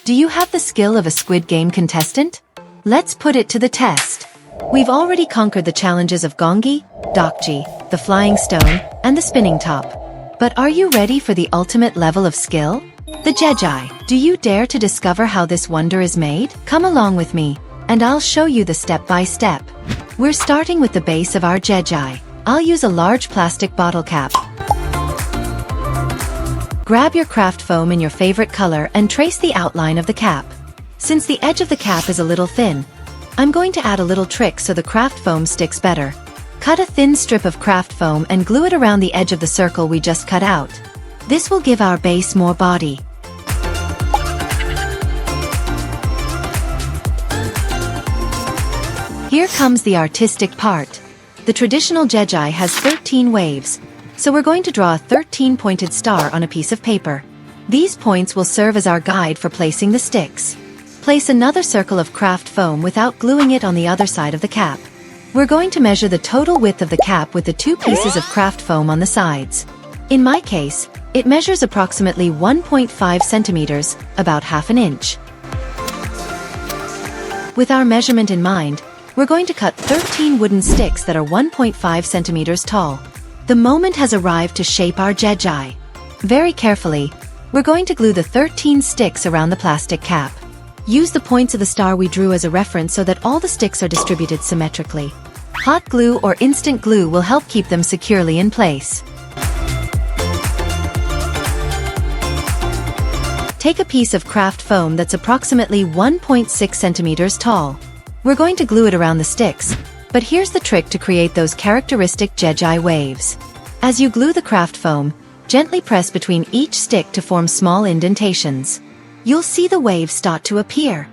Do you have the skill of a Squid Game contestant? Let's put it to the test. We've already conquered the challenges of Gonggi, Ddakji, the flying stone, and the spinning top. But are you ready for the ultimate level of skill? The Jegi. Do you dare to discover how this wonder is made? Come along with me, and I'll show you the step-by-step. We're starting with the base of our Jegi. I'll use a large plastic bottle cap. Grab your craft foam in your favorite color and trace the outline of the cap. Since the edge of the cap is a little thin, I'm going to add a little trick so the craft foam sticks better. Cut a thin strip of craft foam and glue it around the edge of the circle we just cut out. This will give our base more body. Here comes the artistic part. The traditional Jegi has 13 waves, so we're going to draw a 13-pointed star on a piece of paper. These points will serve as our guide for placing the sticks. Place another circle of craft foam without gluing it on the other side of the cap. We're going to measure the total width of the cap with the two pieces of craft foam on the sides. In my case, it measures approximately 1.5 centimeters, about half an inch. With our measurement in mind, we're going to cut 13 wooden sticks that are 1.5 centimeters tall. The moment has arrived to shape our Jegi. Very carefully, we're going to glue the 13 sticks around the plastic cap. Use the points of the star we drew as a reference so that all the sticks are distributed symmetrically. Hot glue or instant glue will help keep them securely in place. Take a piece of craft foam that's approximately 1.6 centimeters tall. We're going to glue it around the sticks, but here's the trick to create those characteristic Jegi waves. As you glue the craft foam, gently press between each stick to form small indentations. You'll see the waves start to appear.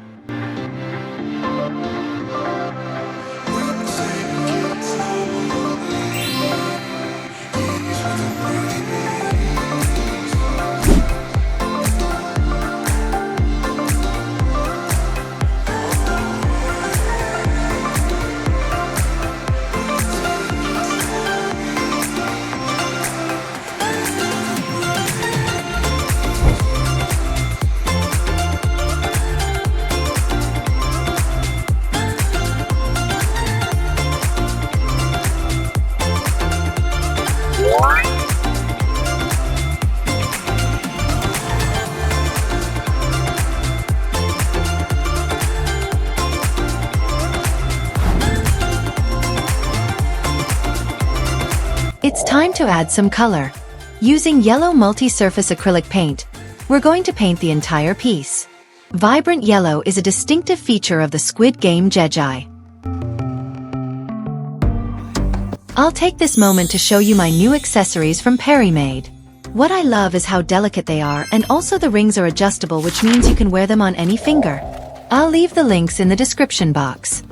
It's time to add some color. Using yellow multi-surface acrylic paint, we're going to paint the entire piece. Vibrant yellow is a distinctive feature of the Squid Game Jegi. I'll take this moment to show you my new accessories from Made. What I love is how delicate they are, and also the rings are adjustable, which means you can wear them on any finger. I'll leave the links in the description box.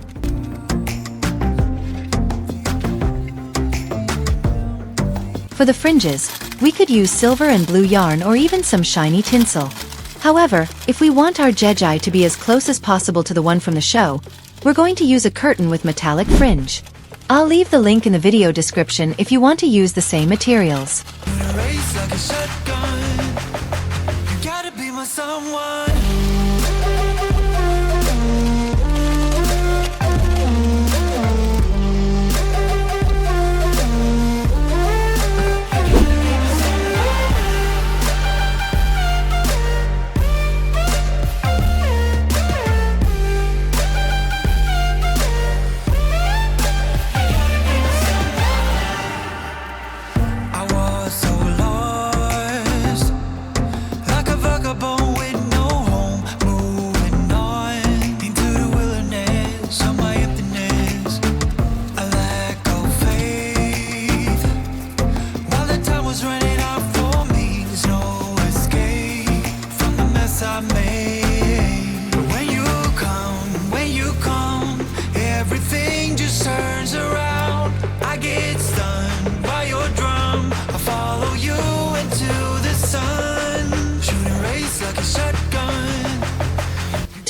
For the fringes, we could use silver and blue yarn or even some shiny tinsel. However, if we want our Jegi to be as close as possible to the one from the show, we're going to use a curtain with metallic fringe. I'll leave the link in the video description if you want to use the same materials.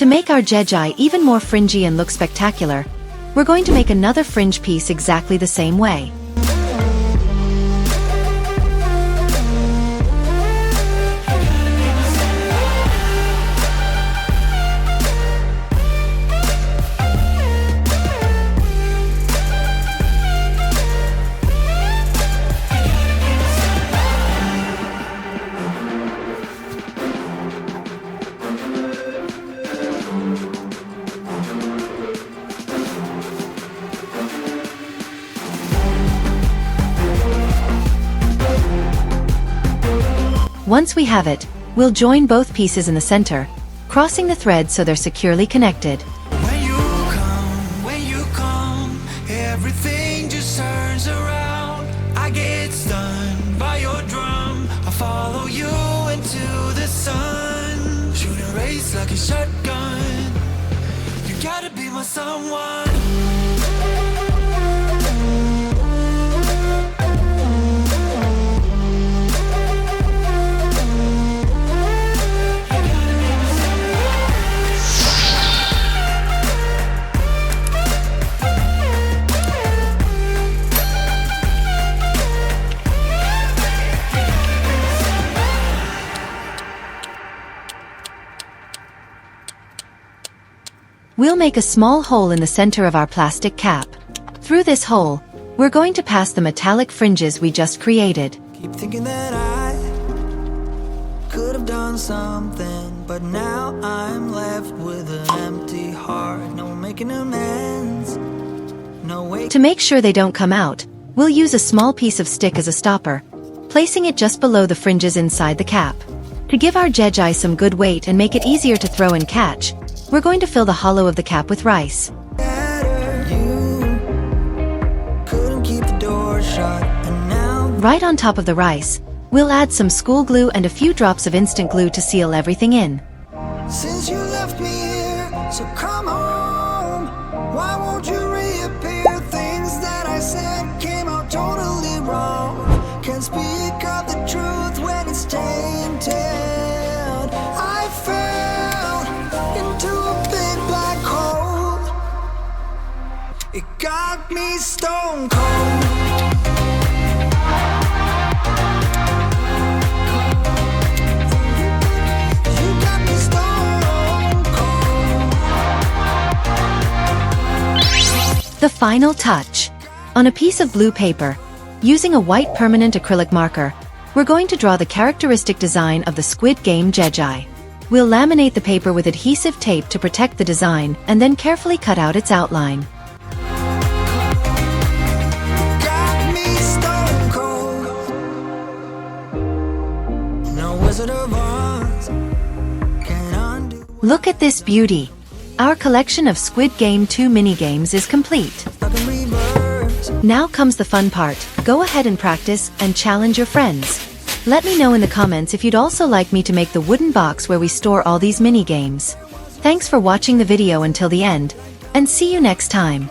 To make our Jegi even more fringy and look spectacular, we're going to make another fringe piece exactly the same way. Once we have it, we'll join both pieces in the center, crossing the threads so they're securely connected. When you come, everything just turns around. I get stunned by your drum. I follow you into the sun. Shoot a race like a shotgun. You gotta be my someone. We'll make a small hole in the center of our plastic cap. Through this hole, we're going to pass the metallic fringes we just created. Keep thinking that I could have done something, but now I'm left with an empty heart. No making amends, no way. To make sure they don't come out, we'll use a small piece of stick as a stopper, placing it just below the fringes inside the cap. To give our Jegi some good weight and make it easier to throw and catch, we're going to fill the hollow of the cap with rice. Right on top of the rice, we'll add some school glue and a few drops of instant glue to seal everything in. Since you left me here, so come home. Why won't you reappear? Things that I said came out totally wrong. Can't speak of the truth when it's tainted. I fell into a big black hole. It got me stone cold. The final touch. On a piece of blue paper, using a white permanent acrylic marker, we're going to draw the characteristic design of the Squid Game Jegi. We'll laminate the paper with adhesive tape to protect the design and then carefully cut out its outline. Look at this beauty. Our collection of Squid Game 2 minigames is complete. Now comes the fun part. Go ahead and practice and challenge your friends. Let me know in the comments if you'd also like me to make the wooden box where we store all these minigames. Thanks for watching the video until the end, and see you next time.